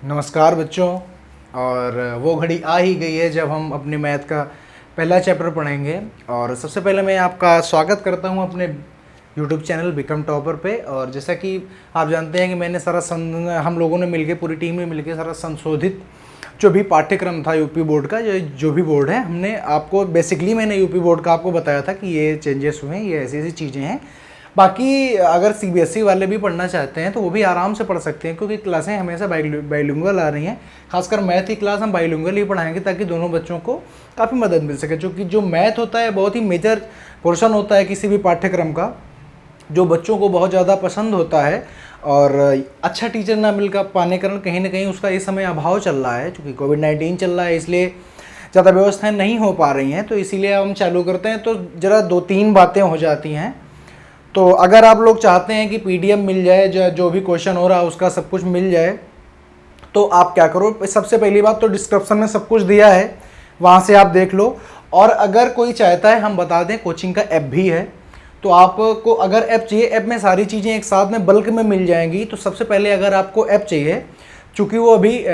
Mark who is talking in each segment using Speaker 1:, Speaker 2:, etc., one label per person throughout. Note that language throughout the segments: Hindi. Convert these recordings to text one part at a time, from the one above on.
Speaker 1: नमस्कार बच्चों। और वो घड़ी आ ही गई है जब हम अपने मैथ का पहला चैप्टर पढ़ेंगे। और सबसे पहले मैं आपका स्वागत करता हूं अपने YouTube चैनल बिकम टॉपर पे। और जैसा कि आप जानते हैं कि मैंने हम लोगों ने मिलके, पूरी टीम ने मिलके सारा संशोधित जो भी पाठ्यक्रम था यूपी बोर्ड का, जो भी बोर्ड है, हमने आपको बेसिकली मैंने यूपी बोर्ड का आपको बताया था कि ये चेंजेस हुए हैं, ये ऐसी ऐसी चीज़ें हैं। बाकी अगर सीबीएसई वाले भी पढ़ना चाहते हैं तो वो भी आराम से पढ़ सकते हैं, क्योंकि क्लासें हमेशा बाइलिंगुअल आ रही हैं। खासकर मैथ की क्लास हम बाइलिंगुअल ही पढ़ाएंगे ताकि दोनों बच्चों को काफ़ी मदद मिल सके। क्योंकि जो मैथ होता है बहुत ही मेजर पोर्शन होता है किसी भी पाठ्यक्रम का, जो बच्चों को बहुत ज़्यादा पसंद होता है। और अच्छा टीचर ना मिल पाने कारण कहीं ना कहीं उसका इस समय अभाव चल रहा है, चूँकि कोविड-19 चल रहा है, इसलिए ज़्यादा व्यवस्थाएं नहीं हो पा रही हैं। तो इसीलिए हम चालू करते हैं तो ज़रा 2-3 बातें हो जाती हैं। तो अगर आप लोग चाहते हैं कि पीडीएफ मिल जाए, जो भी क्वेश्चन हो रहा है उसका सब कुछ मिल जाए, तो आप क्या करो, सबसे पहली बात तो डिस्क्रिप्शन में सब कुछ दिया है, वहाँ से आप देख लो। और अगर कोई चाहता है, हम बता दें, कोचिंग का ऐप भी है। तो आपको अगर ऐप चाहिए, ऐप में सारी चीज़ें एक साथ में बल्क में मिल जाएंगी। तो सबसे पहले अगर आपको ऐप चाहिए, चूँकि वो अभी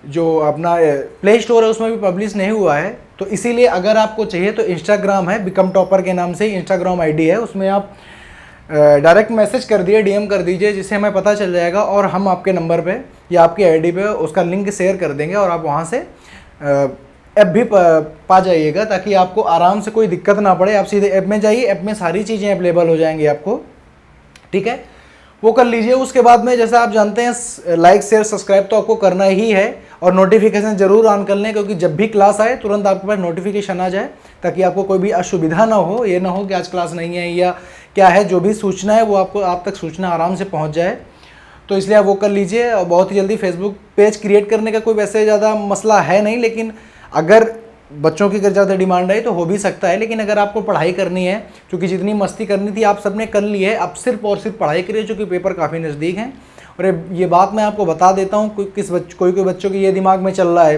Speaker 1: जो अपना प्ले स्टोर है उसमें भी पब्लिश नहीं हुआ है, तो इसीलिए अगर आपको चाहिए तो इंस्टाग्राम है, बिकम टॉपर के नाम से इंस्टाग्राम आईडी है, उसमें आप डायरेक्ट मैसेज कर दिए, डीएम कर दीजिए, जिससे हमें पता चल जाएगा और हम आपके नंबर पे या आपकी आईडी पे उसका लिंक शेयर कर देंगे और आप वहाँ से ऐप भी पा जाइएगा, ताकि आपको आराम से कोई दिक्कत ना पड़े। आप सीधे ऐप में जाइए, ऐप में सारी चीज़ें अवेलेबल हो जाएंगी आपको, ठीक है, वो कर लीजिए। उसके बाद में जैसा आप जानते हैं, लाइक शेयर सब्सक्राइब तो आपको करना ही है, और नोटिफिकेशन जरूर ऑन कर लें, क्योंकि जब भी क्लास आए तुरंत आपके पास नोटिफिकेशन आ जाए, ताकि आपको कोई भी असुविधा ना हो। ये ना हो कि आज क्लास नहीं है या क्या है, जो भी सूचना है वो आपको, आप तक सूचना आराम से पहुंच जाए। तो इसलिए आप वो कर लीजिए। और बहुत ही जल्दी फेसबुक पेज क्रिएट करने का कोई वैसे ज़्यादा मसला है नहीं, लेकिन अगर बच्चों की अगर ज़्यादा डिमांड है तो हो भी सकता है। लेकिन अगर आपको पढ़ाई करनी है, क्योंकि जितनी मस्ती करनी थी आप सबने कर ली है, अब सिर्फ और सिर्फ पढ़ाई करिए, चूँकि पेपर काफ़ी नज़दीक हैं। और ये बात मैं आपको बता देता हूँ, कोई बच्चों के ये दिमाग में चल रहा है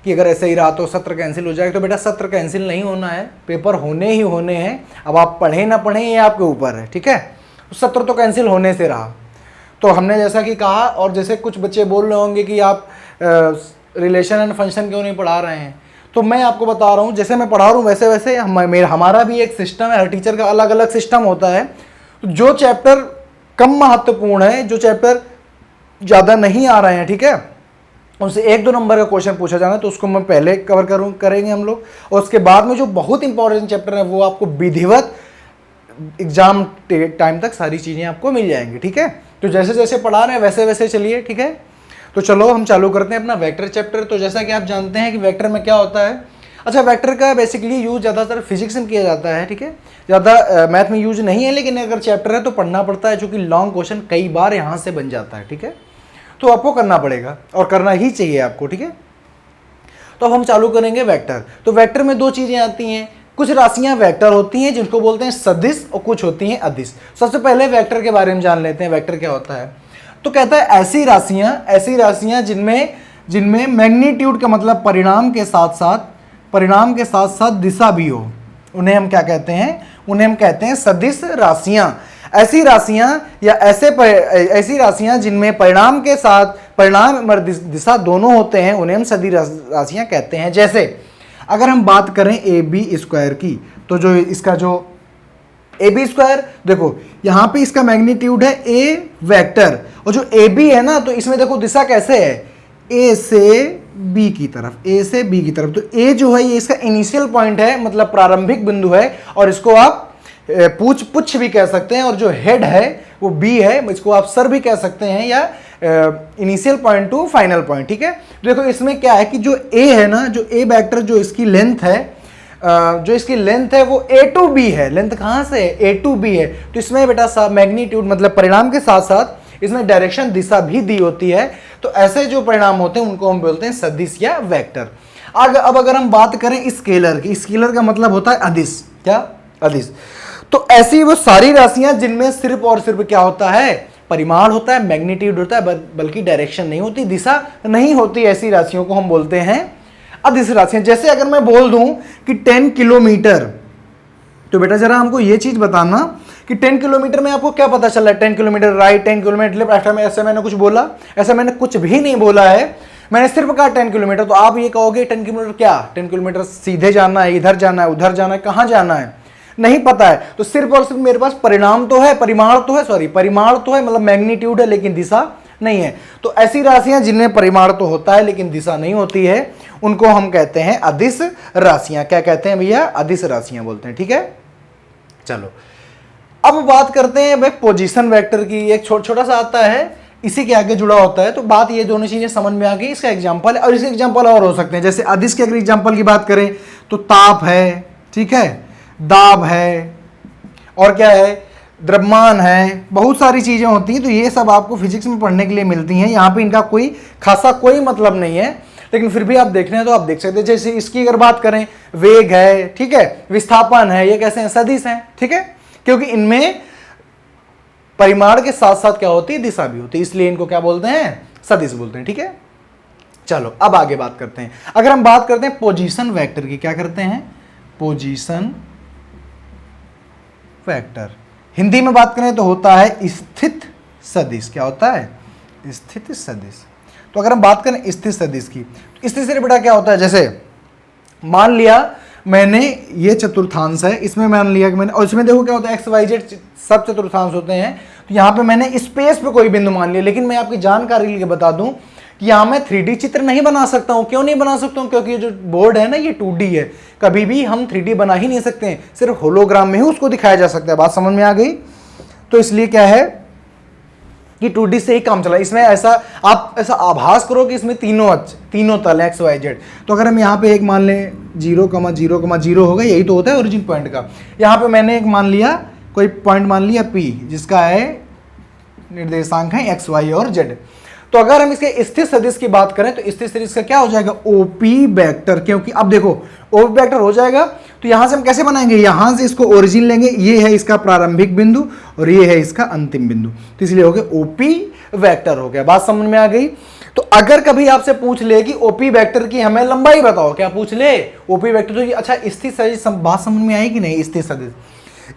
Speaker 1: कि अगर ऐसे ही रहा तो सत्र कैंसिल हो जाएगा, तो बेटा सत्र कैंसिल नहीं होना है, पेपर होने ही होने हैं। अब आप पढ़ें ना पढ़ें ये आपके ऊपर है, ठीक है। सत्र तो कैंसिल होने से रहा। तो हमने जैसा कि कहा, और जैसे कुछ बच्चे बोल रहे होंगे कि आप रिलेशन एंड फंक्शन क्यों नहीं पढ़ा रहे हैं, तो मैं आपको बता रहा हूँ, जैसे मैं पढ़ा रहा हूँ वैसे वैसे हमारा भी एक सिस्टम है। हर टीचर का अलग अलग सिस्टम होता है। जो चैप्टर कम महत्वपूर्ण है, जो चैप्टर ज़्यादा नहीं आ रहे हैं, ठीक है, उनसे 1-2 नंबर का क्वेश्चन पूछा जाना, तो उसको मैं पहले कवर करेंगे हम लोग। और उसके बाद में जो बहुत इंपॉर्टेंट चैप्टर है वो आपको विधिवत एग्जाम टाइम तक सारी चीज़ें आपको मिल जाएंगी, ठीक है। तो जैसे जैसे पढ़ा रहे हैं वैसे वैसे चलिए, ठीक है। तो चलो हम चालू करते हैं अपना वेक्टर चैप्टर। तो जैसा कि आप जानते हैं कि वेक्टर में क्या होता है। अच्छा, वेक्टर का बेसिकली यूज ज़्यादातर फिजिक्स में किया जाता है, ठीक है, ज़्यादा मैथ में यूज नहीं है। लेकिन अगर चैप्टर है तो पढ़ना पड़ता है, चूँकि लॉन्ग क्वेश्चन कई बार यहाँ से बन जाता है, ठीक है। तो आपको करना पड़ेगा और करना ही चाहिए आपको, ठीक है। तो अब हम चालू करेंगे वेक्टर। तो वेक्टर में 2 चीज़ें आती हैं। कुछ राशियां वेक्टर होती हैं जिनको बोलते हैं सदिश, और कुछ होती हैं अदिश। सबसे पहले वेक्टर के बारे में जान लेते हैं, वेक्टर क्या होता है। तो कहता है ऐसी राशियां जिनमें मैग्नीट्यूड का मतलब परिणाम के साथ साथ दिशा भी हो, उन्हें हम क्या कहते हैं, उन्हें हम कहते हैं सदिश राशियां। ऐसी राशियां जिनमें परिणाम और दिशा दोनों होते हैं, उन्हें हम सदिश राशियां कहते हैं। जैसे अगर हम बात करें ए बी स्क्वायर की, तो जो इसका जो ए बी स्क्वायर, देखो यहाँ पे इसका मैग्नीट्यूड है ए वेक्टर, और जो ए बी है ना, तो इसमें देखो दिशा कैसे है, ए से बी की तरफ। तो ए जो है ये इसका इनिशियल पॉइंट है, मतलब प्रारंभिक बिंदु है, और इसको आप पुच्छ भी कह सकते हैं। और जो हेड है वो बी है, इसको आप सर भी कह सकते हैं, या initial point two final point, ठीक है। देखो इसमें क्या है कि जो ए है ना, जो ए वेक्टर, जो इसकी लेंथ है, वो ए टू बी है। लेंथ कहाँ से है, ए टू बी है। तो इसमें बेटा मैग्नीट्यूड मतलब परिणाम के साथ साथ इसमें डायरेक्शन, दिशा भी दी होती है। तो ऐसे जो परिणाम होते हैं उनको हम बोलते हैं सदिश या वेक्टर। अब अगर हम बात करें स्केलर की, स्केलर का मतलब होता है अदिश। क्या, अदिश। तो ऐसी वो सारी राशियां जिनमें सिर्फ और सिर्फ क्या होता है, परिमाण होता है, मैग्नीट्यूड होता है, बल्कि डायरेक्शन नहीं होती, दिशा नहीं होती, ऐसी राशियों को हम बोलते हैं अदिश राशियां। जैसे अगर मैं बोल दूं कि 10 किलोमीटर, तो बेटा जरा हमको ये चीज बताना कि 10 किलोमीटर में आपको क्या पता चला, 10 kilometre right, 10 kilometre left, after में ऐसे मैंने कुछ बोला? ऐसा मैंने कुछ भी नहीं बोला है, मैंने सिर्फ कहा 10 किलोमीटर। तो आप ये कहोगे 10 किलोमीटर क्या, 10 किलोमीटर सीधे जाना है, इधर जाना है, उधर जाना है, कहाँ जाना है, नहीं पता है। तो सिर्फ और सिर्फ मेरे पास परिमाण तो है, मतलब मैग्नीट्यूड है, लेकिन दिशा नहीं है। तो ऐसी राशियां जिनमें परिमाण तो होता है लेकिन दिशा नहीं होती है, उनको हम कहते हैं अदिश राशियां। क्या कहते हैं भैया? अदिश राशियां बोलते हैं। ठीक है, चलो अब बात करते हैं भाई पोजीशन वेक्टर की। एक छोटा सा आता है, इसी के आगे जुड़ा होता है। तो बात ये दोनों चीजें समझ में आ गई। इसका एग्जांपल है, और इसके एग्जांपल और हो सकते हैं। जैसे अदिश के अगर एग्जांपल की बात करें तो ताप है, ठीक है, दाब है, और क्या है, द्रव्यमान है, बहुत सारी चीजें होती हैं। तो ये सब आपको फिजिक्स में पढ़ने के लिए मिलती हैं। यहाँ पे इनका कोई खासा कोई मतलब नहीं है, लेकिन फिर भी आप देखना है तो आप देख सकते हैं। जैसे इसकी अगर बात करें, वेग है, ठीक है, विस्थापन है, ये कैसे हैं? सदिश हैं। ठीक है, क्योंकि इनमें परिमाण के साथ साथ क्या होती है? दिशा भी होती है, इसलिए इनको क्या बोलते हैं? सदिश बोलते हैं। ठीक है, चलो अब आगे बात करते हैं। अगर हम बात करते हैं पोजीशन वेक्टर की, क्या करते हैं? पोजीशन वेक्टर हिंदी में बात करें तो होता है स्थित सदिश। क्या होता है? स्थित सदिश। तो अगर हम बात करें स्थित सदिश की, तो स्थित सदिश बेटा क्या होता है? जैसे मान लिया मैंने ये चतुर्थांश है, इसमें मान लिया कि मैंने, और इसमें देखो क्या होता है, एक्स वाई जेड सब चतुर्थांश होते हैं। तो यहाँ पे मैंने स्पेस पे कोई बिंदु मान लिया, लेकिन मैं आपकी जानकारी के लिए बता दूं कि यहाँ मैं 3D चित्र नहीं बना सकता हूँ। क्यों नहीं बना सकता हूँ? क्योंकि ये जो बोर्ड है ना, ये 2D है, कभी भी हम 3D बना ही नहीं सकते हैं, सिर्फ होलोग्राम में ही उसको दिखाया जा सकता है। बात समझ में आ गई? तो इसलिए क्या है कि 2D से ही काम चला। इसमें ऐसा आप ऐसा आभास करो कि इसमें तीनों तल एक्स वाई जेड। तो अगर हम यहाँ पे एक मान लें 0,0,0 होगा, यही तो होता है ओरिजिन पॉइंट का। यहाँ पे मैंने एक मान लिया, कोई पॉइंट मान लिया P, जिसका है निर्देशांक है एक्स वाई और जेड। तो अगर हम इसके स्थित सदिश की बात करें तो स्थित सदिश का क्या हो जाएगा? OP vector. क्योंकि अब देखो ओपी वेक्टर हो जाएगा तो यहां से हम कैसे बनाएंगे? यहां से इसको ओरिजिन लेंगे, ये है इसका प्रारंभिक बिंदु और ये है इसका अंतिम बिंदु, तो इसलिए हो गया ओपी वेक्टर हो गया। बात समझ में आ गई? तो अगर कभी आपसे पूछ ले कि ओपी वेक्टर की हमें लंबाई बताओ, क्या पूछ ले? OP vector. तो अच्छा स्थित सदिश बात समझ में आई कि नहीं? स्थित सदिश,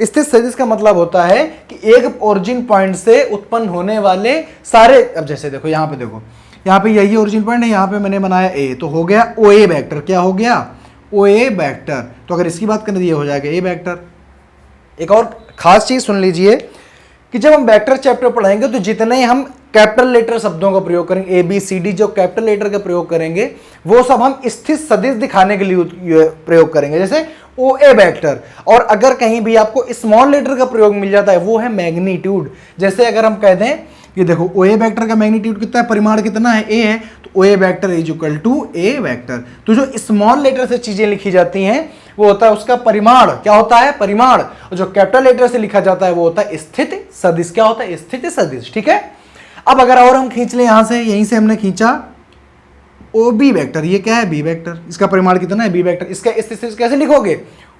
Speaker 1: स्थित सदिश का मतलब होता है कि एक ओरिजिन पॉइंट से उत्पन्न होने वाले सारे, अब जैसे देखो यहाँ पे, देखो यहाँ पे यही ओरिजिन पॉइंट है, यहाँ पे मैंने बनाया ए, तो हो गया ओ ए वेक्टर। क्या हो गया? ओ ए वेक्टर। तो अगर इसकी बात करें तो ये हो जाएगा ए वेक्टर। एक और खास चीज सुन लीजिए कि जब हम वेक्टर चैप्टर पढ़ाएंगे तो जितने हम कैपिटल लेटर शब्दों का प्रयोग करेंगे, ए बी सी डी, जो कैपिटल लेटर का प्रयोग करेंगे वो सब हम स्थित सदिश दिखाने के लिए प्रयोग करेंगे, जैसे ओ ए वेक्टर। और अगर कहीं भी आपको स्मॉल लेटर का प्रयोग मिल जाता है, वो है मैग्नीट्यूड। जैसे अगर हम कह दें कि देखो ओ ए वेक्टर का मैग्नीट्यूड कितना है, परिमाण कितना है, ए है, तो O A vector is equal to A vector. तो जो स्मॉल लेटर से चीजें लिखी जाती हैं वो होता है उसका परिमाण। क्या होता है? परिमाण। और जो कैपिटल लेटर से लिखा जाता है वो होता है स्थित सदिश। क्या होता है? स्थित सदिश। ठीक है, अब अगर और हम खींच लें यहां से, यहीं से हमने खींचा ओ बी वेक्टर, ये क्या है? B vector. इसका परिमाण कितना है? B vector. इसका स्थित सदिश कैसे लिखोगे?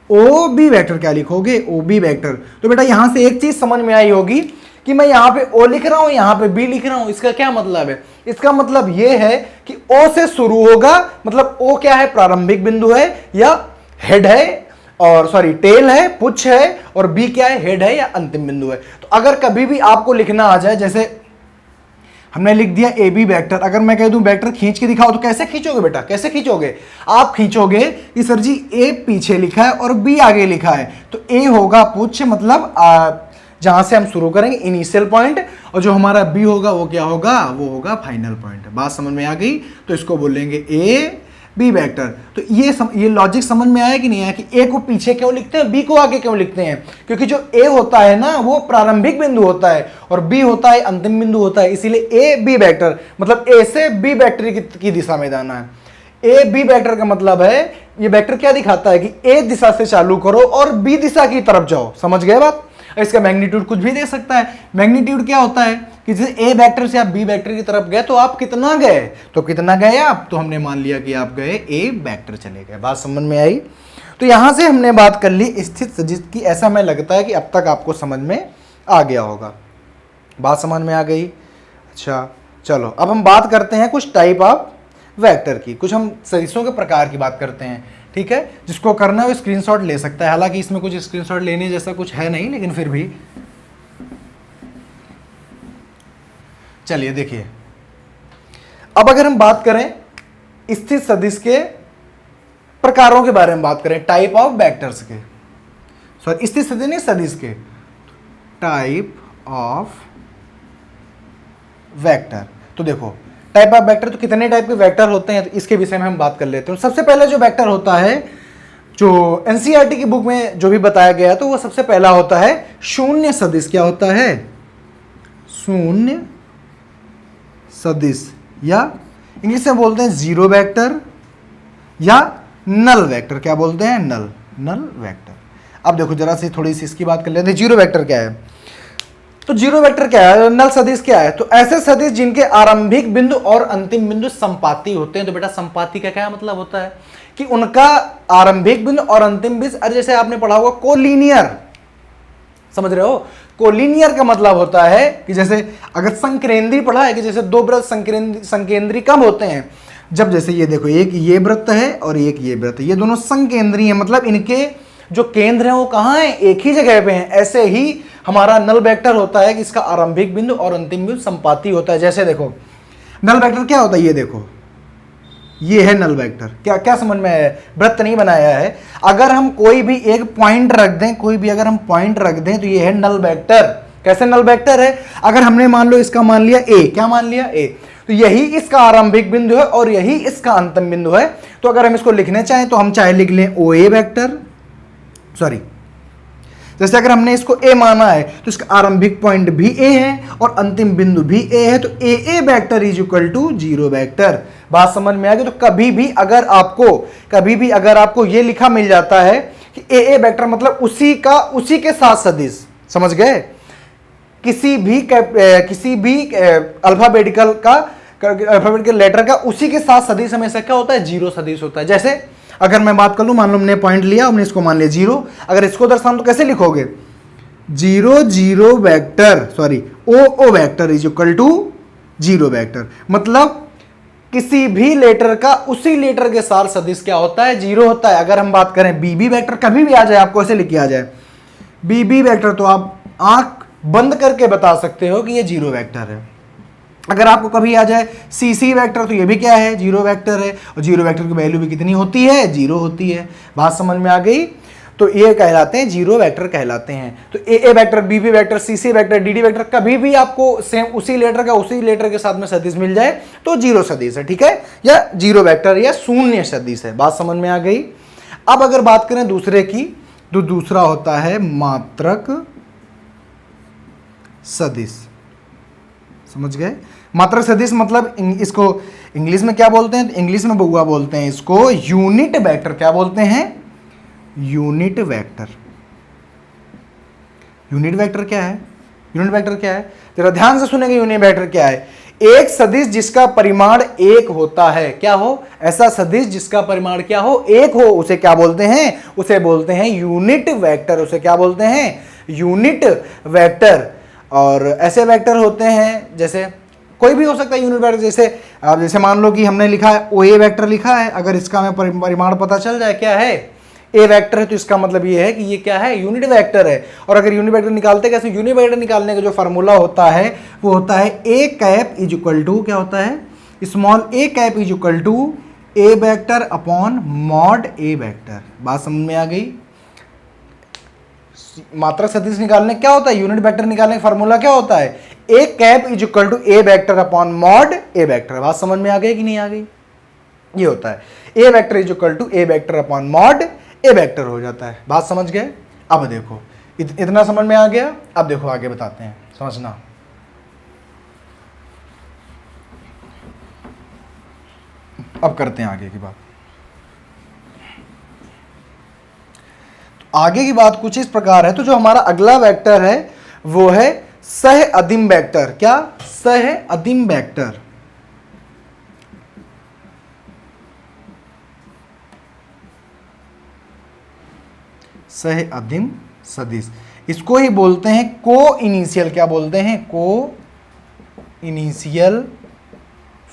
Speaker 1: O B vector. क्या लिखोगे? O B vector. तो बेटा यहां से एक चीज समझ में आई होगी कि मैं यहाँ पे O लिख रहा हूं, यहाँ पे B लिख रहा हूं। इसका क्या मतलब है? इसका मतलब ये है कि O से शुरू होगा, मतलब O क्या है? प्रारंभिक बिंदु है या हेड है, और सॉरी टेल है, पुच्छ है, और B क्या है? हेड है या अंतिम बिंदु है। तो अगर कभी भी आपको लिखना आ जाए, जैसे हमने लिख दिया ए बी वेक्टर, अगर मैं कह दूं वेक्टर खींच के दिखाओ, तो कैसे खींचोगे बेटा? कैसे खींचोगे? आप खींचोगे कि सर जी ए पीछे लिखा है और बी आगे लिखा है, तो ए होगा पुच्छ, मतलब जहां से हम शुरू करेंगे इनिशियल पॉइंट, और जो हमारा बी होगा वो क्या होगा? वो होगा फाइनल पॉइंट। बात समझ में आ गई? तो इसको बोलेंगे ए बी वेक्टर। तो ये लॉजिक समझ में आया कि नहीं आया कि ए को पीछे क्यों लिखते हैं, बी को आगे क्यों लिखते हैं? क्योंकि जो ए होता है ना वो प्रारंभिक बिंदु होता है और बी होता है अंतिम बिंदु होता है, इसीलिए ए बी वेक्टर, मतलब ए से बी वेक्टर की दिशा में जाना है। ए बी वेक्टर का मतलब है, ये वेक्टर क्या दिखाता है कि ए दिशा से चालू करो और बी दिशा की तरफ जाओ। समझ गए बात? इसका मैग्नीट्यूड कुछ भी दे सकता है। मैग्नीट्यूड क्या होता है कि जैसे ए वेक्टर से आप बी वेक्टर की तरफ गए तो आप कितना गए, तो कितना गए आप, तो हमने मान लिया कि आप गए ए वेक्टर चले गए। बात समझ में आई? तो यहां से हमने बात कर ली स्थित सदिश की। ऐसा मैं लगता है कि अब तक आपको समझ में आ गया होगा। बात समझ में आ गई? अच्छा चलो अब हम बात करते हैं कुछ टाइप ऑफ वेक्टर की, कुछ हम सदिशों के प्रकार की बात करते हैं। ठीक है, जिसको करना है वो स्क्रीनशॉट ले सकता है। हालांकि इसमें कुछ स्क्रीनशॉट लेने जैसा कुछ है नहीं, लेकिन फिर भी चलिए देखिए। अब अगर हम बात करें स्थित सदिश के प्रकारों के बारे में बात करें, टाइप ऑफ वेक्टर्स के, सॉरी स्थित सदिश नहीं सदिश के, टाइप ऑफ वेक्टर। तो देखो टाइप ऑफ वेक्टर, तो कितने टाइप के वेक्टर होते हैं, तो इसके विषय में हम बात कर लेते हैं। सबसे पहले जो वेक्टर होता है, जो एनसीईआरटी की बुक में जो भी बताया गया तो वो सबसे पहला होता है शून्य सदिश। क्या होता है? शून्य सदिश, या इंग्लिश में बोलते हैं जीरो वेक्टर या नल वेक्टर। क्या बोलते हैं? Null vector. अब देखो जरा सी थोड़ी सी इसकी बात कर लेते हैं। जीरो वेक्टर क्या है? तो जीरो वेक्टर क्या है? नल सदिश क्या है? तो ऐसे सदिश जिनके आरंभिक बिंदु और अंतिम बिंदु संपाती होते हैं। तो बेटा संपाती का क्या मतलब होता है? कि उनका आरंभिक बिंदु और अंतिम बिंदु, अरे जैसे आपने पढ़ा होगा कोलिनियर, समझ रहे हो? कोलिनियर का मतलब होता है कि जैसे अगर संकेंद्री पढ़ा है कि जैसे दो वृत्त संकेंद्री कब होते हैं? जब जैसे ये देखो, एक ये वृत्त है और एक ये वृत्त, ये दोनों संकेंद्री हैं, मतलब इनके जो केंद्र हैं वो कहाँ हैं? एक ही जगह पे हैं। ऐसे ही हमारा नल वेक्टर होता है कि इसका आरंभिक बिंदु और अंतिम बिंदु संपाती होता है। जैसे देखो नल वेक्टर क्या होता है, ये देखो ये है नल वेक्टर। क्या क्या समझ में आया? वृत्त नहीं बनाया है। अगर हम कोई भी एक पॉइंट रख दें, कोई भी अगर हम पॉइंट रख दें तो ये है नल वेक्टर। कैसे नल वेक्टर है? अगर हमने मान लो इसका मान लिया ए, क्या मान लिया? ए, तो यही इसका आरंभिक बिंदु है और यही इसका अंतिम बिंदु है। तो अगर हम इसको लिखने चाहें तो हम चाहे लिख लें ओ ए वेक्टर, सॉरी जैसे अगर हमने इसको ए माना है तो इसका आरंभिक पॉइंट भी ए है और अंतिम बिंदु भी ए है, तो A vector is equal to zero vector. बात समझ में आ गई? तो कभी भी अगर आपको ये लिखा मिल जाता है कि ए वेक्टर मतलब उसी के साथ सदिश, समझ गए? किसी भी अल्फाबेटिकल लेटर का उसी के साथ सदिश हमेशा क्या होता है? जीरो सदिश होता है। जैसे अगर मैं बात कर लूं, मान लो हमने पॉइंट लिया, हमने इसको मान लिया जीरो, अगर इसको दर्शाऊं तो कैसे लिखोगे? Zero vector, sorry O vector is equal to zero vector. मतलब किसी भी लेटर का उसी लेटर के साथ सदिश क्या होता है? जीरो होता है। अगर हम बात करें बीबी वेक्टर, कभी भी आ जाए, आपको ऐसे लिख के आ जाए बीबी वेक्टर, तो आप आंख बंद करके बता सकते हो कि ये जीरो वेक्टर है। अगर आपको कभी आ जाए सी वेक्टर, तो ये भी क्या है? जीरो वेक्टर है। और जीरो वेक्टर की वैल्यू भी कितनी होती है? जीरो होती है। बात समझ में आ गई? तो ये कहलाते हैं जीरो वेक्टर कहलाते हैं। तो A vector, Bibi vector, C vector, D vector, कभी भी आपको सेम उसी लेटर के साथ में सदिश मिल जाए तो जीरो सदिश है, ठीक है? या जीरो वेक्टर या शून्य सदिश है। बात समझ में आ गई? अब अगर बात करें दूसरे की, तो दूसरा होता है मात्रक सदिश। समझ गए? मात्रक सदिश मतलब इसको इंग्लिश में क्या बोलते हैं? तो इंग्लिश में बउआ बोलते हैं इसको यूनिट वेक्टर। क्या बोलते हैं? Unit vector. यूनिट वेक्टर क्या है? यूनिट वेक्टर क्या है? जरा ध्यान से सुनेंगे। यूनिट वेक्टर क्या है? एक सदिश जिसका परिमाण एक होता है। क्या हो? ऐसा सदिश जिसका परिमाण क्या हो? एक हो, उसे क्या बोलते हैं? उसे बोलते हैं यूनिट वेक्टर। उसे क्या बोलते हैं? Unit vector. और ऐसे वेक्टर होते हैं, जैसे कोई भी हो सकता है यूनिट वेक्टर। जैसे मान लो कि हमने लिखा है ओ ए वेक्टर लिखा है, अगर इसका हमें परिमाण पता चल जाए क्या है? ए वेक्टर है, तो इसका मतलब ये है कि ये क्या है? यूनिट वेक्टर है। और अगर यूनिट वेक्टर निकालते कैसे? यूनिट वेक्टर निकालने का जो फार्मूला होता है वो होता है ए कैप इज इक्वल टू, क्या होता है? Small a cap is equal to A vector upon mod A vector. बात समझ में आ गई? मात्रक सदिश निकालने क्या होता है? यूनिट वेक्टर निकालने का फार्मूला क्या होता है? ए cap is equal to A vector upon mod A vector. बात समझ में आ गई कि नहीं आ गई? ये होता है A vector is equal to A vector upon mod A vector हो जाता है। बात समझ गए? अब देखो इतना समझ में आ गया। अब देखो आगे बताते हैं, समझना। अब करते हैं आगे की बात। आगे की बात कुछ इस प्रकार है। तो जो हमारा अगला वेक्टर है वो है सह अदिम वेक्टर। क्या? सह अदिम वेक्टर। सह अदिम सदिश, इसको ही बोलते हैं को इनिशियल। क्या बोलते हैं? को इनिशियल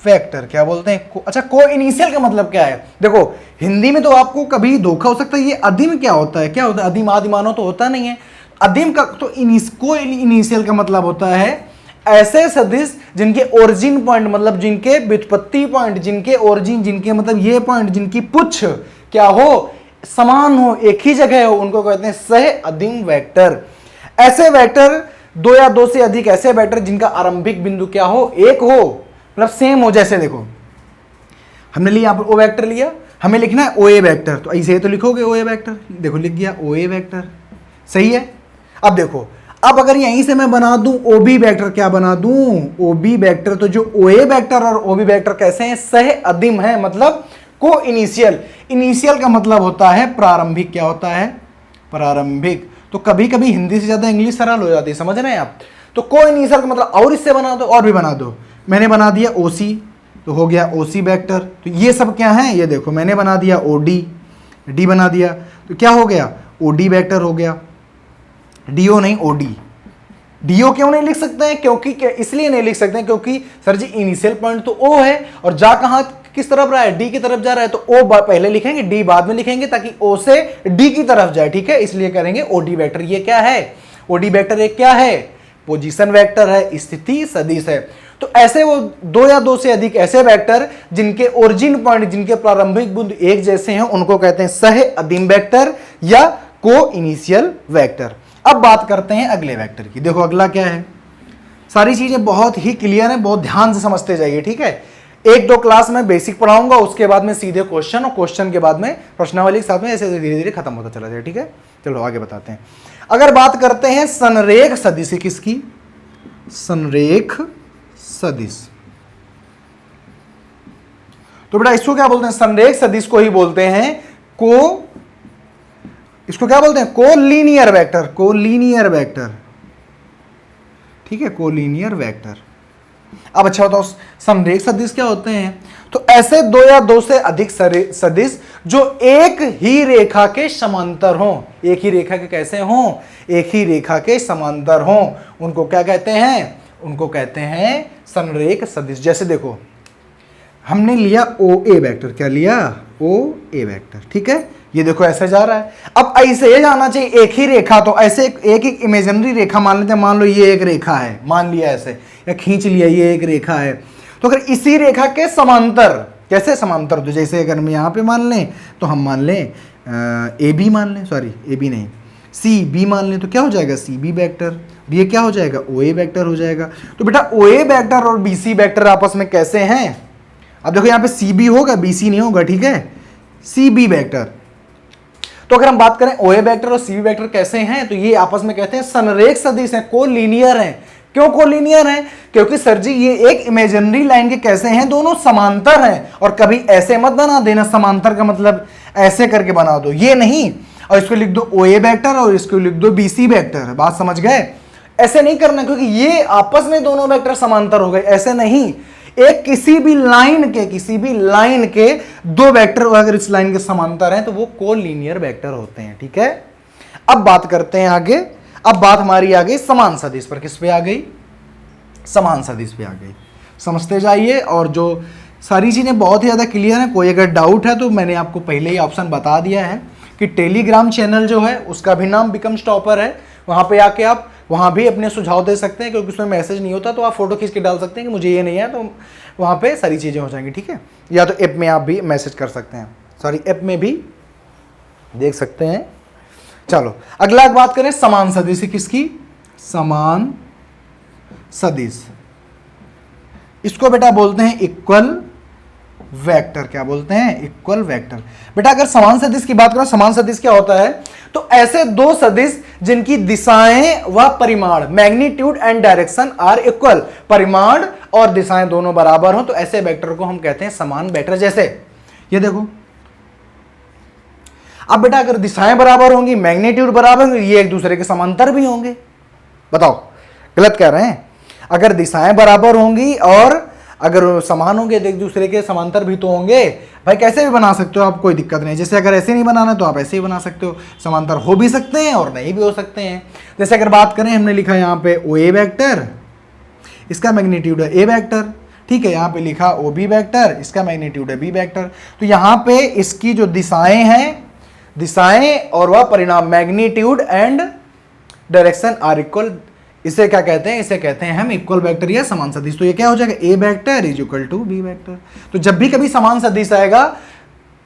Speaker 1: वेक्टर क्या बोलते हैं? अच्छा, को इनिशियल का मतलब क्या है? देखो हिंदी में तो आपको कभी धोखा हो सकता है, ये अदीम क्या होता है? क्या होता है अदीम? आदि मानो तो होता नहीं है। अदीम का तो को इनिशियल का मतलब होता है ऐसे सदिश जिनके ओरिजिन पॉइंट मतलब जिनके व्युत्पत्ति पॉइंट, जिनके ओरिजिन, जिनके मतलब ये पॉइंट, जिनकी पुच्छ क्या हो, समान हो, एक ही जगह हो, उनको कहते हैं सह अदीम वेक्टर। ऐसे वेक्टर दो या दो से अधिक ऐसे वेक्टर जिनका आरंभिक बिंदु क्या हो, एक हो, मतलब सेम हो। जैसे देखो हमने लिया ओ वेक्टर लिया, हमें लिखना है ओ ए वेक्टर, तो ऐसे तो लिखोगे ओ ए वेक्टर, देखो लिख गया ओ ए वेक्टर, सही है। अब देखो, अब अगर यहीं से मैं बना दूं ओ बी वेक्टर, क्या बना दूं? O B vector. तो जो ओ ए वेक्टर और ओ बी वेक्टर कैसे हैं? सह अदीम है, मतलब को इनिशियल। इनिशियल का मतलब होता है प्रारंभिक। क्या होता है? प्रारंभिक। तो कभी कभी हिंदी से ज्यादा इंग्लिश सरल हो जाती है, समझ रहे हैं आप? तो को इनिशियल का मतलब और इससे बना दो, और भी बना दो। मैंने बना दिया ओ सी, तो हो गया ओ सी वेक्टर। तो ये सब क्या है? ये देखो मैंने बना दिया ओ डी, डी बना दिया, तो क्या हो गया? ओ डी वेक्टर हो गया। डीओ नहीं, ओ डी। डीओ क्यों नहीं लिख सकते हैं? क्योंकि इसलिए नहीं लिख सकते हैं क्योंकि सर जी इनिशियल पॉइंट तो ओ है और जा कहां किस तरफ रहा है? डी की तरफ जा रहा है, तो ओ पहले लिखेंगे, डी बाद में लिखेंगे, ताकि ओ से डी की तरफ जाए, ठीक है? इसलिए करेंगे ओ डी वेक्टर। ये क्या है? ओ डी वेक्टर एक क्या है? पोजीशन वेक्टर है, स्थिति सदिश है। तो ऐसे वो दो या दो से अधिक ऐसे वेक्टर जिनके ओरिजिन पॉइंट, जिनके प्रारंभिक बिंदु एक जैसे हैं, उनको कहते हैं सह अदीम वेक्टर या को इनिशियल वेक्टर। अब बात करते हैं अगले वेक्टर की। देखो अगला क्या है? सारी चीजें बहुत ही क्लियर है, बहुत ध्यान से समझते जाइए, ठीक है? एक दो क्लास में बेसिक पढ़ाऊंगा, उसके बाद में सीधे क्वेश्चन, और क्वेश्चन के बाद में प्रश्नावली के साथ में, ऐसे धीरे धीरे खत्म होता चला जाए, ठीक है? चलो आगे बताते हैं। अगर बात करते हैं संरेख सदिश किसकी? संरेख सदिश। तो बेटा इसको क्या बोलते हैं? संरेख सदिश को ही बोलते हैं को, इसको क्या बोलते हैं? Collinear vector. कोलिनियर वेक्टर, ठीक है? Collinear vector. अब अच्छा बताओ संरेख सदिश क्या होते हैं? तो ऐसे दो या दो से अधिक सदिश जो एक ही रेखा के समांतर हों। एक ही रेखा के कैसे हों? एक ही रेखा के समांतर हों, उनको क्या कहते हैं? उनको कहते हैं संरेख सदिश। जैसे देखो हमने लिया ओ ए वेक्टर, क्या लिया? ओ ए वेक्टर, ठीक है? ये देखो ऐसे जा रहा है। अब ऐसे जाना चाहिए, एक ही रेखा, तो ऐसे एक इमेजिनरी रेखा मान लेते हैं। मान लो ये एक रेखा है, मान लिया ऐसे, या खींच लिया ये एक रेखा है। तो अगर इसी रेखा के समांतर, कैसे समांतर? तो जैसे अगर हम यहाँ पे मान लें, तो हम मान लें ए बी मान लें, सॉरी ए बी नहीं, सी बी मान लें, तो क्या हो जाएगा? C B vector. ये क्या हो जाएगा? ओ ए वेक्टर हो जाएगा। तो बेटा ओ ए वेक्टर और बी सी वेक्टर आपस में कैसे हैं? अब देखो यहाँ पे सी बी होगा, बी सी नहीं होगा, ठीक है? C B vector. तो अगर हम बात करें ओ ए वेक्टर और सी बी वेक्टर कैसे हैं, तो ये आपस में कहते हैं संरेख सदिश हैं, कोलिनियर हैं। क्यों कोलिनियर हैं? क्योंकि सर जी ये एक इमेजिनरी लाइन के कैसे हैं? दोनों समांतर हैं। और कभी ऐसे मत बना देना, समांतर का मतलब ऐसे करके बना दो, ये नहीं। और इसको लिख दो ओ ए वेक्टर और इसको लिख दो बी सी वेक्टर। बात समझ गए? ऐसे नहीं करना, क्योंकि ये आपस में दोनों वेक्टर समांतर हो गए, ऐसे नहीं। एक किसी भी लाइन के दो वेक्टर अगर इस लाइन के समांतर हैं तो वो कोलिनियर वेक्टर होते हैं, ठीक है? अब बात करते हैं आगे। अब बात हमारी आ गई समान सदिश पर। किस पे आ गई? समान सदिश पे आ गई। समझते जाइए, और जो सारी चीजें बहुत ही ज्यादा क्लियर है। कोई अगर डाउट है तो मैंने आपको पहले ही ऑप्शन बता दिया है कि टेलीग्राम चैनल जो है उसका भी नाम बिकम्स टॉपर है। वहां पे आके आप वहाँ भी अपने सुझाव दे सकते हैं, क्योंकि उसमें मैसेज नहीं होता, तो आप फोटो खींच के डाल सकते हैं कि मुझे ये नहीं है, तो वहाँ पे सारी चीज़ें हो जाएंगी, ठीक है? या तो ऐप में आप भी मैसेज कर सकते हैं, सॉरी ऐप में भी देख सकते हैं। चलो अगला बात करें समान सदिश किसकी? समान सदिश, इसको बेटा बोलते हैं इक्वल वेक्टर। क्या बोलते हैं? Equal vector. बेटा अगर समान सदिश की बात करें, समान सदिश क्या होता है? तो ऐसे दो सदिश जिनकी दिशाएं व परिमाण, magnitude and direction are equal, परिमाण और दिशाएं दोनों बराबर हो, तो ऐसे वेक्टर को हम कहते हैं समान वेक्टर। जैसे ये देखो, अब बेटा अगर दिशाएं बराबर होंगी, मैग्नीट्यूड बराबर होंगे, ये एक दूसरे के समांतर भी होंगे। बताओ गलत कह रहे हैं? अगर दिशाएं बराबर होंगी और अगर समान होंगे, एक दूसरे के समांतर भी तो होंगे। भाई कैसे भी बना सकते हो आप, कोई दिक्कत नहीं। जैसे अगर ऐसे नहीं बनाना तो आप ऐसे ही बना सकते हो, समांतर हो भी सकते हैं और नहीं भी हो सकते हैं। जैसे अगर बात करें, हमने लिखा यहाँ पे ओ ए वेक्टर, इसका मैग्नीट्यूड है ए वेक्टर, ठीक है, यहाँ पे लिखा ओ बी वैक्टर, इसका मैग्नीट्यूड है बी वैक्टर। तो यहाँ पे इसकी जो दिशाएं हैं, दिशाएं और वह परिणाम, magnitude and direction are equal, इसे क्या कहते हैं, इसे कहते हैं हम इक्वल वेक्टर या समान सदिश। तो ये क्या हो जाएगा, A vector is equal to B vector. तो जब भी कभी समान सदिश आएगा,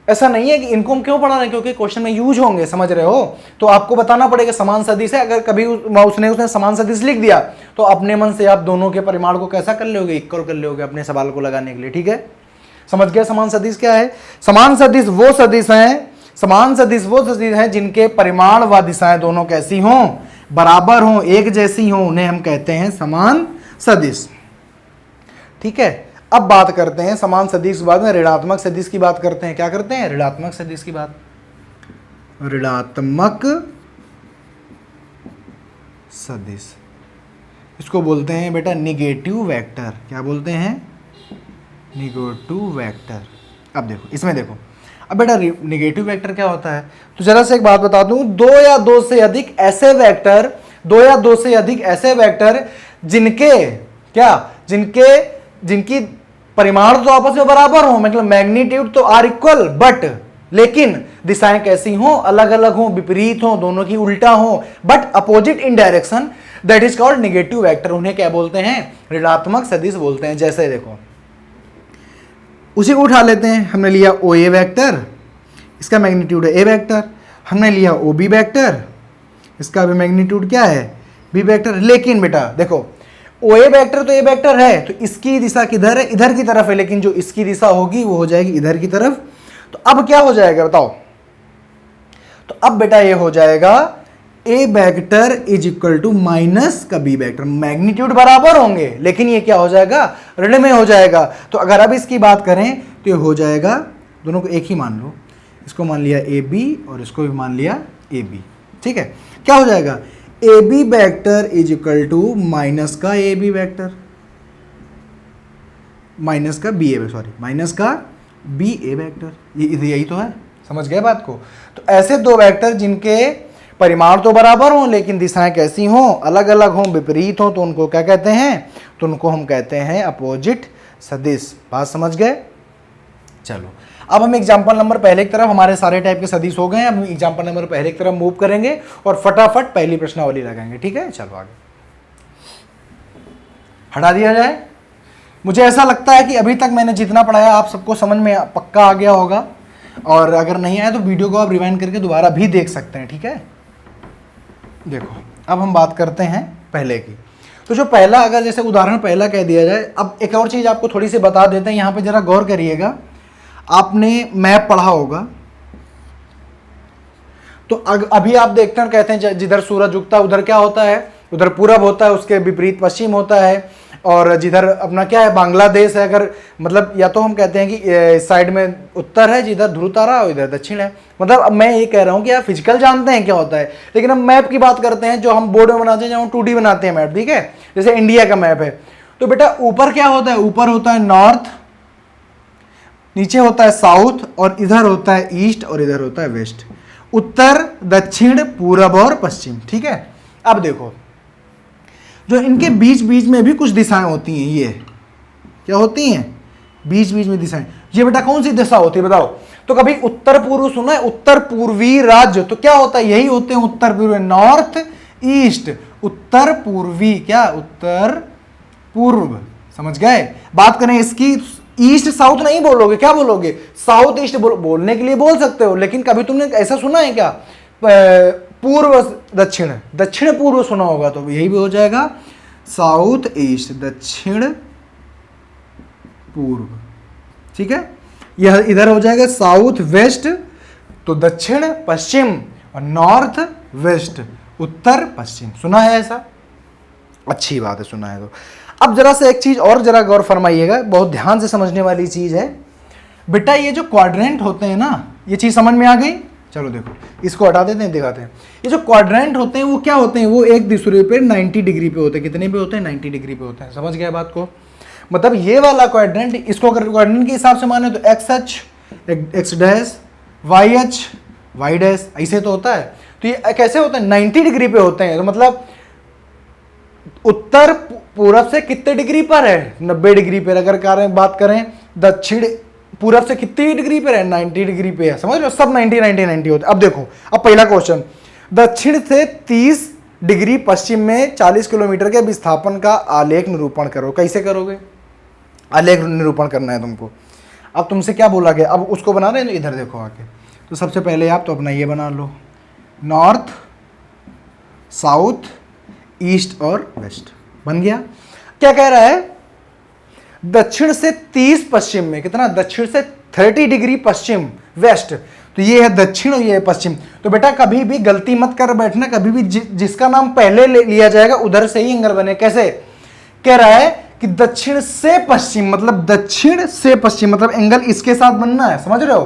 Speaker 1: ऐसा नहीं है कि इनको हम क्यों पढ़ा रहे हैं, क्योंकि क्वेश्चन में यूज होंगे, समझ रहे हो, तो आपको बताना पड़ेगा समान सदिश है। अगर कभी उसने समान सदिश लिख दिया तो अपने मन से आप दोनों के परिमाण को कैसा कर लोगे, इक्वल कर लोगे अपने सवाल को लगाने के लिए। ठीक है, समझ गया समान सदिश क्या है। समान सदिश वो सदिश हैं, समान सदिश वो सदिश हैं जिनके परिमाण व दिशाएं दोनों कैसी हों, बराबर हों, एक जैसी हों, उन्हें हम कहते हैं समान सदिश। ठीक है, अब बात करते हैं समान सदिश के बाद में ऋणात्मक सदिश की बात करते हैं। क्या करते हैं, ऋणात्मक सदिश की बात। ऋणात्मक सदिश, इसको बोलते हैं बेटा निगेटिव वेक्टर। क्या बोलते हैं, निगेटिव वेक्टर। अब देखो इसमें देखो, अब बेटा निगेटिव वेक्टर क्या होता है, तो जरा से एक बात बता दूं, दो या दो से अधिक ऐसे वेक्टर, दो या दो से अधिक ऐसे वेक्टर जिनके क्या, जिनकी परिमाण तो आपस में बराबर हो, मतलब मैग्नीट्यूड तो आर इक्वल, बट लेकिन दिशाएं कैसी हों, अलग अलग हों, विपरीत हों, दोनों की उल्टा हों, but opposite in direction, that is called negative vector. उन्हें क्या बोलते हैं, ऋणात्मक सदिश बोलते हैं। जैसे देखो, उसी को उठा लेते हैं, हमने लिया ओ ए वेक्टर, इसका मैग्नीट्यूड है ए वेक्टर। हमने लिया ओ बी वेक्टर, इसका भी मैग्नीट्यूड क्या है, बी वेक्टर। लेकिन बेटा देखो, ओ ए वेक्टर तो ए वेक्टर है, तो इसकी दिशा किधर है, इधर की तरफ है, लेकिन जो इसकी दिशा होगी वो हो जाएगी इधर की तरफ। तो अब क्या हो जाएगा बताओ, तो अब बेटा ये हो जाएगा A vector is equal to minus का बी वेक्टर। मैग्नीट्यूड बराबर होंगे, लेकिन ये क्या हो जाएगा, ऋण में हो जाएगा। तो अगर अब इसकी बात करें तो ये हो जाएगा, दोनों को एक ही मान लो, इसको मान लिया ए बी और इसको भी मान लिया ए बी। ठीक है, क्या हो जाएगा, A B vector is equal to minus का ए बी वैक्टर, माइनस का बी ए, सॉरी माइनस का बी ए वैक्टर। ये यही तो है, समझ गए बात को। तो ऐसे दो वैक्टर जिनके परिमाण तो बराबर हों लेकिन दिशाएं कैसी हों, अलग अलग हों, विपरीत हों, तो उनको क्या कहते हैं, तो उनको हम कहते हैं अपोजिट सदिश। बात समझ गए। चलो अब हम एग्जाम्पल नंबर पहले की तरफ, हमारे सारे टाइप के सदिश हो गए हैं, हम एग्जाम्पल नंबर पहले की तरफ मूव करेंगे और फटाफट पहली प्रश्नावली लगाएंगे। ठीक है, चलो आगे हटा दिया जाए। मुझे ऐसा लगता है कि अभी तक मैंने जितना पढ़ाया आप सबको समझ में पक्का आ गया होगा, और अगर नहीं आया तो वीडियो को आप रिवाइंड करके दोबारा भी देख सकते हैं। ठीक है, देखो अब हम बात करते हैं पहले की। तो जो पहला, अगर जैसे उदाहरण पहला कह दिया जाए, अब एक और चीज़ आपको थोड़ी सी बता देते हैं, यहाँ पे जरा गौर करिएगा। आपने मैप पढ़ा होगा, तो अभी आप देखते हैं, कहते हैं जिधर सूरज उगता है उधर क्या होता है, उधर पूरब होता है, उसके विपरीत पश्चिम होता है, और जिधर अपना क्या है बांग्लादेश है, अगर मतलब या तो हम कहते हैं कि साइड में उत्तर है, जिधर ध्रुव तारा और इधर दक्षिण है। मतलब अब मैं ये कह रहा हूँ कि आप फिजिकल जानते हैं क्या होता है, लेकिन हम मैप की बात करते हैं जो हम बोर्ड में बनाते हैं, जहाँ 2D बनाते हैं मैप। ठीक है, जैसे इंडिया का मैप है, तो बेटा ऊपर क्या होता है, ऊपर होता है नॉर्थ, नीचे होता है साउथ, और इधर होता है ईस्ट और इधर होता है वेस्ट, उत्तर दक्षिण पूरब और पश्चिम। ठीक है, अब देखो जो इनके बीच बीच में भी कुछ दिशाएं होती हैं, ये क्या होती हैं, बीच बीच में दिशाएं। ये बेटा कौन सी दिशा होती है बताओ, तो कभी उत्तर पूर्व सुना है, उत्तर पूर्वी राज्य, तो क्या होता है, यही होते हैं उत्तर पूर्व, नॉर्थ ईस्ट, उत्तर पूर्वी, क्या उत्तर पूर्व। समझ गए। बात करें इसकी, ईस्ट साउथ नहीं बोलोगे, क्या बोलोगे, साउथ ईस्ट बोलने के लिए बोल सकते हो, लेकिन कभी तुमने ऐसा सुना है क्या, पूर्व दक्षिण, दक्षिण पूर्व सुना होगा, तो यही भी हो जाएगा साउथ ईस्ट, दक्षिण पूर्व। ठीक है, यह इधर हो जाएगा साउथ वेस्ट, तो दक्षिण पश्चिम, और नॉर्थ वेस्ट, उत्तर पश्चिम। सुना है ऐसा, अच्छी बात है, सुना है। तो अब जरा से एक चीज और जरा गौर फरमाइएगा, बहुत ध्यान से समझने वाली चीज है बेटा। ये जो क्वाड्रेंट होते हैं ना, ये चीज समझ में आ गई। चलो देखो, इसको हटा देते हैं, दिखाते हैं। ये जो क्वाड्रेंट होते हैं वो क्या होते हैं, वो एक दूसरे पे 90 डिग्री पे होते हैं। कितने पे होते हैं, 90 डिग्री पे होते हैं। समझ गया बात को। मतलब ये वाला क्वाड्रेंट, इसको अगर क्वाड्रेंट के हिसाब से माने तो एक्स अक्ष एक्स डैश, वाई अक्ष वाई डैश, ऐसे तो होता है। तो ये कैसे होते हैं, 90 डिग्री पे होते हैं। तो मतलब उत्तर पूरब से कितने डिग्री पर है? 90 डिग्री पर। अगर बात करें दक्षिण पूरब से कितनी डिग्री पर है? 90 डिग्री पे है। समझ लो, सब 90 90 90 होते। अब देखो, अब पहला क्वेश्चन, दक्षिण से 30 डिग्री पश्चिम में 40 किलोमीटर के विस्थापन का आलेख निरूपण करो। कैसे करोगे? आलेख निरूपण करना है तुमको। अब तुमसे क्या बोला गया? अब उसको बना रहे हैं, इधर देखो आके। तो सबसे पहले आप तो अपना ये बना लो, नॉर्थ, साउथ, ईस्ट और वेस्ट। बन गया। क्या कह रहा है? दक्षिण से 30 पश्चिम में, कितना? दक्षिण से 30 डिग्री पश्चिम, वेस्ट। तो ये है दक्षिण और ये है पश्चिम। तो बेटा कभी भी गलती मत कर बैठना, कभी भी जिसका नाम पहले लिया जाएगा उधर से ही एंगल बने। कैसे? कह रहा है कि दक्षिण से पश्चिम, मतलब दक्षिण से पश्चिम मतलब एंगल इसके साथ बनना है। समझ रहे हो?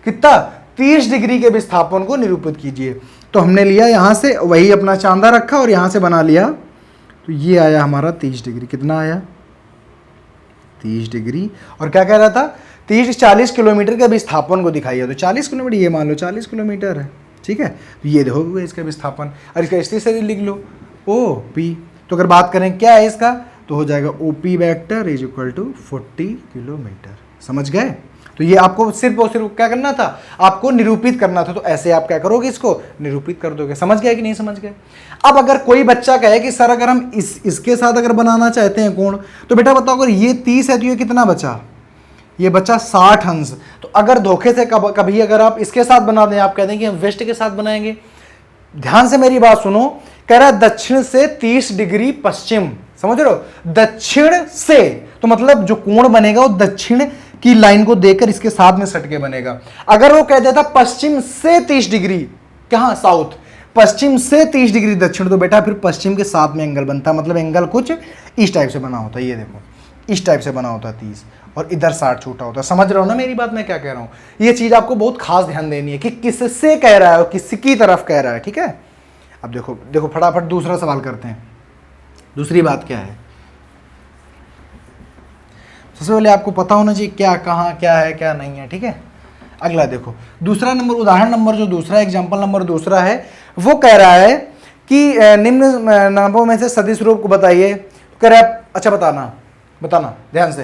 Speaker 1: कितना? 30 डिग्री के विस्थापन को निरूपित कीजिए। तो हमने लिया यहां से, वही अपना चांदा रखा और यहां से बना लिया। तो ये आया हमारा 30 डिग्री। कितना आया? 30 डिग्री। और क्या कह रहा था? 30-40 किलोमीटर के विस्थापन को दिखाइए। तो 40 किलोमीटर, ये मान लो 40 किलोमीटर है, ठीक है। तो ये देखो इसका विस्थापन, और इसका इस से लिख लो ओ पी। तो अगर बात करें क्या है इसका, तो हो जाएगा O P vector is equal to 40 kilometre. समझ गए? तो ये आपको सिर्फ और सिर्फ क्या करना था? आपको निरूपित करना था। तो ऐसे आप क्या करोगे? इसको निरूपित कर दोगे। समझ गए कि नहीं समझ गए? अब अगर कोई बच्चा कहे कि सर अगर हम इसके साथ अगर बनाना चाहते हैं कोण, तो बेटा बताओ अगर ये 30 है तो ये कितना बचा? ये बचा 60 अंश। तो अगर धोखे से कभी अगर आप इसके साथ बना दें, आप कह दें कि हम वेस्ट के साथ बनाएंगे। ध्यान से मेरी बात सुनो। कह रहा है दक्षिण से 30 डिग्री पश्चिम। समझ रहे हो? दक्षिण से, तो मतलब जो कोण बनेगा वो दक्षिण की लाइन को देखकर इसके साथ में सट के बनेगा। अगर वो कह देता पश्चिम से 30 डिग्री, कहां? साउथ। पश्चिम से 30 डिग्री दक्षिण, तो बेटा फिर पश्चिम के साथ में एंगल बनता, मतलब एंगल कुछ इस टाइप से बना होता है। ये देखो इस टाइप से बना होता है 30, और इधर 60 छूटा होता है। समझ रहे हो ना मेरी बात, मैं क्या कह रहा हूं? ये चीज आपको बहुत खास ध्यान देनी है कि किससे कह रहा है और किसकी तरफ कह रहा है, ठीक है। अब देखो देखो फटाफट दूसरा सवाल करते हैं। दूसरी बात क्या है? सबसे पहले आपको पता होना चाहिए क्या, कहाँ, क्या है, क्या नहीं है, ठीक है। अगला देखो, दूसरा नंबर, उदाहरण नंबर जो दूसरा, एग्जाम्पल नंबर दूसरा है, वो कह रहा है कि निम्न नामों में से सदिश रूप को बताइए। कह रहा है, अच्छा बताना ध्यान से।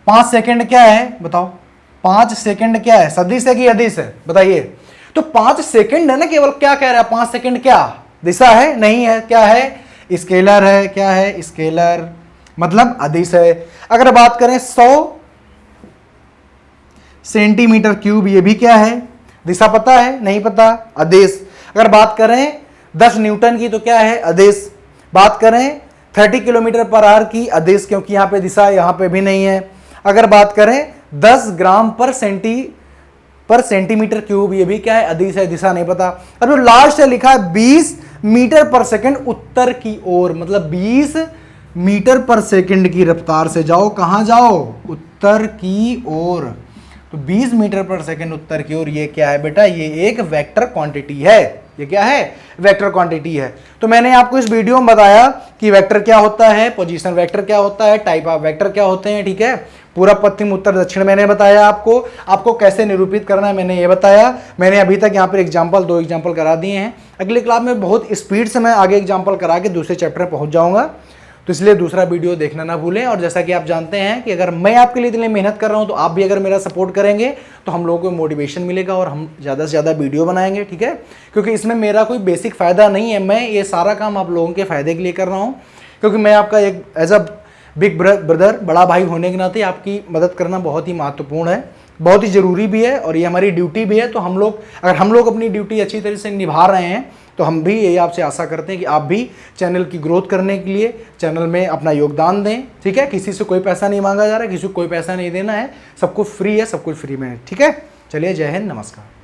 Speaker 1: 5 सेकंड क्या है बताओ? 5 सेकंड क्या है? सदिश है कि अदिश है? बताइए। तो 5 सेकंड है ना केवल। क्या कह रहा है? 5 सेकंड क्या दिशा है? नहीं है। क्या है? स्केलर है। क्या है? स्केलर, मतलब अदिश है। अगर बात करें 100 सेंटीमीटर क्यूब, ये भी क्या है? दिशा पता है? नहीं पता, अदिश। अगर बात करें 10 न्यूटन की, तो क्या है? अदिश। बात करें 30 किलोमीटर पर आवर की, अदिश, क्योंकि यहां पे दिशा यहां पे भी नहीं है। अगर बात करें 10 ग्राम पर सेंटीमीटर क्यूब, ये भी क्या है? अदिश है, दिशा नहीं पता। अब जो लास्ट है लिखा है 20 मीटर पर सेकंड उत्तर की ओर, मतलब 20 मीटर पर सेकंड की रफ्तार से जाओ। कहां जाओ? उत्तर की ओर। तो 20 मीटर पर सेकंड उत्तर की ओर, ये क्या है बेटा? ये एक वेक्टर क्वांटिटी है। ये क्या है? वेक्टर क्वांटिटी है। तो मैंने आपको इस वीडियो में बताया कि वेक्टर क्या होता है, पोजीशन वेक्टर क्या होता है, टाइप ऑफ वेक्टर क्या होते हैं, ठीक है। पूरब, पश्चिम, उत्तर, दक्षिण मैंने बताया आपको कैसे निरूपित करना है मैंने ये बताया। मैंने अभी तक यहाँ पर एग्जाम्पल 2 एग्जाम्पल करा दिए हैं। अगले क्लास में बहुत स्पीड से मैं आगे एग्जाम्पल करा के दूसरे चैप्टर में पहुंच जाऊंगा। तो इसलिए दूसरा वीडियो देखना ना भूलें। और जैसा कि आप जानते हैं कि अगर मैं आपके लिए इतनी मेहनत कर रहा हूं, तो आप भी अगर मेरा सपोर्ट करेंगे तो हम लोगों को मोटिवेशन मिलेगा और हम ज़्यादा से ज़्यादा वीडियो बनाएंगे, ठीक है। क्योंकि इसमें मेरा कोई बेसिक फ़ायदा नहीं है, मैं ये सारा काम आप लोगों के फ़ायदे के लिए कर रहा हूँ। क्योंकि मैं आपका एक एज अ बिग ब्रदर, बड़ा भाई होने के नाते आपकी मदद करना बहुत ही महत्वपूर्ण है, बहुत ही ज़रूरी भी है, और ये हमारी ड्यूटी भी है। तो अगर हम लोग अपनी ड्यूटी अच्छी तरह से निभा रहे हैं, तो हम भी यही आपसे आशा करते हैं कि आप भी चैनल की ग्रोथ करने के लिए चैनल में अपना योगदान दें, ठीक है। किसी से कोई पैसा नहीं मांगा जा रहा है, किसी को कोई पैसा नहीं देना है, सब कुछ फ्री है, सब कुछ फ्री में है, ठीक है। चलिए, जय हिंद, नमस्कार।